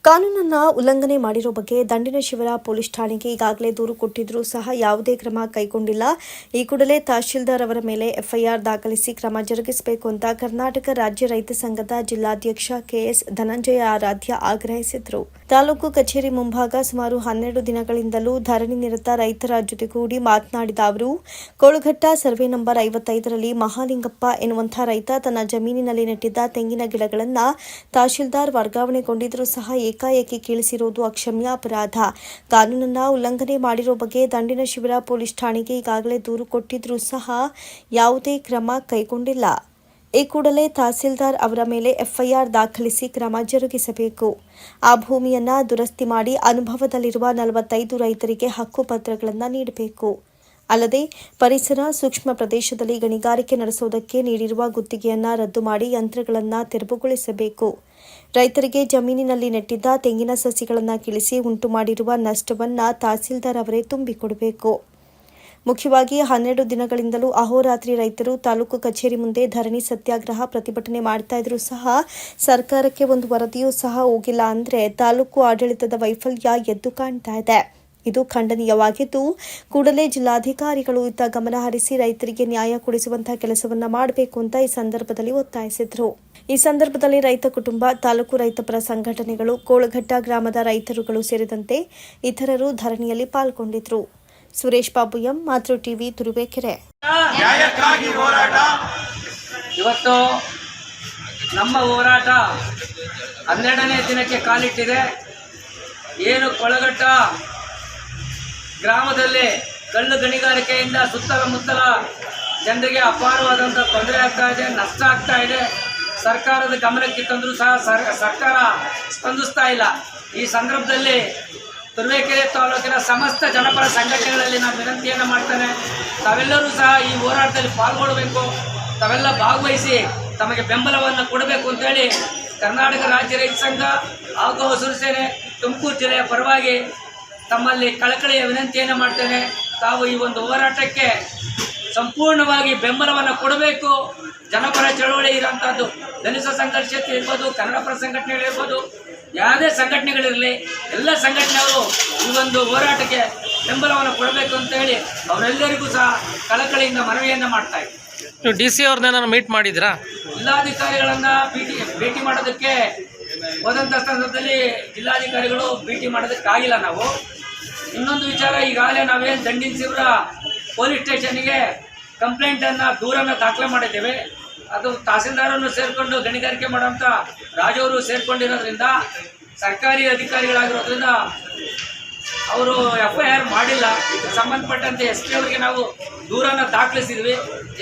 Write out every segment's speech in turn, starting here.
ಕಾನೂನನ್ನ ಉಲ್ಲಂಘನೆ ಮಾಡಿರೋ ಬಗ್ಗೆ ದಂಡಿನಶಿವರ ಪೊಲೀಸ್ ಠಾಣೆಗೆ ಈಗಾಗಲೇ ದೂರು ಕೊಟ್ಟಿದ್ರೂ ಸಹ ಯಾವುದೇ ಕ್ರಮ ಕೈಗೊಂಡಿಲ್ಲ. ಈ ಕೂಡಲೇ ತಹಶೀಲ್ದಾರ್ ಅವರ ಮೇಲೆ ಎಫ್ಐಆರ್ ದಾಖಲಿಸಿ ಕ್ರಮ ಜರುಗಿಸಬೇಕು ಅಂತ ಕರ್ನಾಟಕ ರಾಜ್ಯ ರೈತ ಸಂಘದ ಜಿಲ್ಲಾಧ್ಯಕ್ಷ ಕೆಎಸ್ ಧನಂಜಯ ಆರಾಧ್ಯ ಆಗ್ರಹಿಸಿದರು. ತಾಲೂಕು ಕಚೇರಿ ಮುಂಭಾಗ ಸುಮಾರು 12 ದಿನಗಳಿಂದಲೂ ಧರಣಿ ನಿರತ ರೈತರ ಜೊತೆಗೂಡಿ ಮಾತನಾಡಿದ ಅವರು, ಕೋಳುಘಟ್ಟ ಸರ್ವೆ ನಂಬರ್ 55ರಲ್ಲಿ ಮಹಾಲಿಂಗಪ್ಪ ಎನ್ನುವಂಥ ರೈತ ತನ್ನ ಜಮೀನಿನಲ್ಲಿ ನೆಟ್ಟಿದ್ದ ತೆಂಗಿನ ಗಿಡಗಳನ್ನು ತಹಶೀಲ್ದಾರ್ ವರ್ಗಾವಣೆಗೊಂಡಿದ್ದರೂ ಸಹ ಏಕಾಏಕಿ ಕೀಳಿಸಿರುವುದು ಅಕ್ಷಮ್ಯ ಅಪರಾಧ. ಕಾನೂನನ್ನ ಉಲ್ಲಂಘನೆ ಮಾಡಿರೋ ಬಗ್ಗೆ ದಂಡಿನಶಿವರ ಪೊಲೀಸ್ ಠಾಣೆಗೆ ಈಗಾಗಲೇ ದೂರು ಕೊಟ್ಟಿದ್ರೂ ಸಹ ಯಾವುದೇ ಕ್ರಮ ಕೈಗೊಂಡಿಲ್ಲ. ಈ ಕೂಡಲೇ ತಹಸೀಲ್ದಾರ್ ಅವರ ಮೇಲೆ ಎಫ್ಐಆರ್ ದಾಖಲಿಸಿ ಕ್ರಮ ಜರುಗಿಸಬೇಕು. ಆ ಭೂಮಿಯನ್ನ ದುರಸ್ತಿ ಮಾಡಿ ಅನುಭವದಲ್ಲಿರುವ 45 ರೈತರಿಗೆ ಹಕ್ಕುಪತ್ರಗಳನ್ನು ನೀಡಬೇಕು. ಅಲ್ಲದೆ ಪರಿಸರ ಸೂಕ್ಷ್ಮ ಪ್ರದೇಶದಲ್ಲಿ ಗಣಿಗಾರಿಕೆ ನಡೆಸುವುದಕ್ಕೆ ನೀಡಿರುವ ಗುತ್ತಿಗೆಯನ್ನ ರದ್ದು ಮಾಡಿ ಯಂತ್ರಗಳನ್ನು ತೆರವುಗೊಳಿಸಬೇಕು. ರೈತರಿಗೆ ಜಮೀನಿನಲ್ಲಿ ನೆಟ್ಟಿದ್ದ ತೆಂಗಿನ ಸಸಿಗಳನ್ನು ಕೀಳಿಸಿ ಉಂಟು ಮಾಡಿರುವ ನಷ್ಟವನ್ನು ತಹಸೀಲ್ದಾರ್ ಅವರೇ ತುಂಬಿಕೊಡಬೇಕು. ಮುಖ್ಯವಾಗಿ 12 ದಿನಗಳಿಂದಲೂ ಅಹೋರಾತ್ರಿ ರೈತರು ತಾಲೂಕು ಕಚೇರಿ ಮುಂದೆ ಧರಣಿ ಸತ್ಯಾಗ್ರಹ ಪ್ರತಿಭಟನೆ ಮಾಡ್ತಾ ಇದ್ರೂ ಸಹ ಸರ್ಕಾರಕ್ಕೆ ಒಂದು ವರದಿಯೂ ಸಹ ಹೋಗಿಲ್ಲ ಅಂದ್ರೆ ತಾಲೂಕು ಆಡಳಿತದ ವೈಫಲ್ಯ ಎದ್ದು ಕಾಣ್ತಾ ಇದೆ. ಇದು ಖಂಡನೀಯವಾಗಿದ್ದು ಕೂಡಲೇ ಜಿಲ್ಲಾಧಿಕಾರಿಗಳು ಇತ್ತ ಗಮನ ಹರಿಸಿ ರೈತರಿಗೆ ನ್ಯಾಯ ಕೊಡಿಸುವಂತಹ ಕೆಲಸವನ್ನ ಮಾಡಬೇಕು ಅಂತ ಈ ಸಂದರ್ಭದಲ್ಲಿ ಒತ್ತಾಯಿಸಿದರು. ಈ ಸಂದರ್ಭದಲ್ಲಿ ರೈತ ಕುಟುಂಬ, ತಾಲೂಕು ರೈತಪರ ಸಂಘಟನೆಗಳು, ಕೋಳುಘಟ್ಟ ಗ್ರಾಮದ ರೈತರುಗಳು ಸೇರಿದಂತೆ ಇತರರು ಧರಣಿಯಲ್ಲಿ ಪಾಲ್ಗೊಂಡಿದ್ದರು. ಸುರೇಶ್ ಬಾಬು ಎಂ, ಮಾತೃ ಟಿವಿ, ತುರುವೇಕೆರೆ. ಇವತ್ತು ನಮ್ಮ ಹೋರಾಟ 12ನೇ ದಿನಕ್ಕೆ ಕಾಲಿಟ್ಟಿದೆ. ಏನು ಕೋಳುಘಟ್ಟ ಗ್ರಾಮದಲ್ಲಿ ಕಲ್ಲು ಗಣಿಗಾರಿಕೆಯಿಂದ ಸುತ್ತಮುತ್ತಲ ಜನರಿಗೆ ಅಪಾರವಾದಂಥ ತೊಂದರೆ ಆಗ್ತಾ ಇದೆ, ನಷ್ಟ ಆಗ್ತಾ ಇದೆ. ಸರ್ಕಾರದ ಗಮನಕ್ಕೆ ತಂದರೂ ಸಹ ಸರ್ಕಾರ ಸ್ಪಂದಿಸ್ತಾ ಇಲ್ಲ. ಈ ಸಂದರ್ಭದಲ್ಲಿ ತುರುವೇಕೆರೆ ತಾಲೂಕಿನ ಸಮಸ್ತ ಜನಪರ ಸಂಘಟನೆಗಳಲ್ಲಿ ನಾನು ವಿನಂತಿಯನ್ನು ಮಾಡ್ತೇನೆ, ತಾವೆಲ್ಲರೂ ಸಹ ಈ ಹೋರಾಟದಲ್ಲಿ ಪಾಲ್ಗೊಳ್ಳಬೇಕು, ತಾವೆಲ್ಲ ಭಾಗವಹಿಸಿ ತಮಗೆ ಬೆಂಬಲವನ್ನು ಕೊಡಬೇಕು ಅಂತೇಳಿ ಕರ್ನಾಟಕ ರಾಜ್ಯ ರೈತ ಸಂಘ ಹಾಗೂ ಹಸಿರು ಸೇನೆ ತುಮಕೂರು ಜಿಲ್ಲೆಯ ಪರವಾಗಿ ತಮ್ಮಲ್ಲಿ ಕಳಕಳಿಯ ವಿನಂತಿಯನ್ನು ಮಾಡ್ತೇನೆ. ತಾವು ಈ ಒಂದು ಹೋರಾಟಕ್ಕೆ ಸಂಪೂರ್ಣವಾಗಿ ಬೆಂಬಲವನ್ನು ಕೊಡಬೇಕು. ಜನಪರ ಚಳವಳಿ ಇರೋಂಥದ್ದು ದಲಿತ ಸಂಘರ್ಷ ಇರ್ಬೋದು, ಕನ್ನಡಪರ ಸಂಘಟನೆಗಳಿರ್ಬೋದು, ಯಾವುದೇ ಸಂಘಟನೆಗಳಿರಲಿ, ಎಲ್ಲ ಸಂಘಟನೆಯವರು ಈ ಒಂದು ಹೋರಾಟಕ್ಕೆ ಬೆಂಬಲವನ್ನು ಕೊಡಬೇಕು ಅಂತ ಹೇಳಿ ಅವರೆಲ್ಲರಿಗೂ ಸಹ ಕಳಕಳಿಯಿಂದ ಮನವಿಯನ್ನು ಮಾಡ್ತಾ ಇದ್ದಾರೆ. ನೀವು ಡಿ ಸಿ ಅವ್ರನ್ನೇನಾದ್ರು ಮೀಟ್ ಮಾಡಿದ್ರಾ? ಜಿಲ್ಲಾಧಿಕಾರಿಗಳನ್ನು ಭೇಟಿ ಮಾಡೋದಕ್ಕೆ ಹೋದಂಥ ಸಂದರ್ಭದಲ್ಲಿ ಜಿಲ್ಲಾಧಿಕಾರಿಗಳು ಭೇಟಿ ಮಾಡೋದಕ್ಕಾಗಿಲ್ಲ. ನಾವು ಇನ್ನೊಂದು ವಿಚಾರ, ಈಗಾಗಲೇ ನಾವೇನು ದಂಡಿನಶಿವರ ಪೊಲೀಸ್ ಸ್ಟೇಷನ್ಗೆ ದೂರನ್ನು ದಾಖಲೆ ಮಾಡಿದ್ದೇವೆ. ಅದು ತಹಸೀಲ್ದಾರನ್ನು ಸೇರಿಕೊಂಡು ಗಣಿಗಾರಿಕೆ ಮಾಡೋಂಥ ರಾಜವರು ಸೇರಿಕೊಂಡಿರೋದ್ರಿಂದ ಸರ್ಕಾರಿ ಅಧಿಕಾರಿಗಳಾಗಿರೋದ್ರಿಂದ ಅವರು ಎಫ್ಐಆರ್ ಮಾಡಿಲ್ಲ. ಇದಕ್ಕೆ ಸಂಬಂಧಪಟ್ಟಂತೆ ಎಸ್ ಪಿ ಅವರಿಗೆ ನಾವು ದೂರನ್ನು ದಾಖಲಿಸಿದ್ವಿ.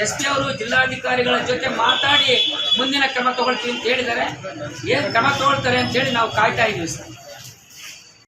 ಎಸ್ ಪಿ ಅವರು ಜಿಲ್ಲಾಧಿಕಾರಿಗಳ ಜೊತೆ ಮಾತಾಡಿ ಮುಂದಿನ ಕ್ರಮ ತಗೊಳ್ತೀವಿ ಅಂತ ಹೇಳಿದ್ದಾರೆ. ಏನು ಕ್ರಮ ತಗೊಳ್ತಾರೆ ಅಂತೇಳಿ ನಾವು ಕಾಯ್ತಾ ಇದ್ದೀವಿ ಸರ್.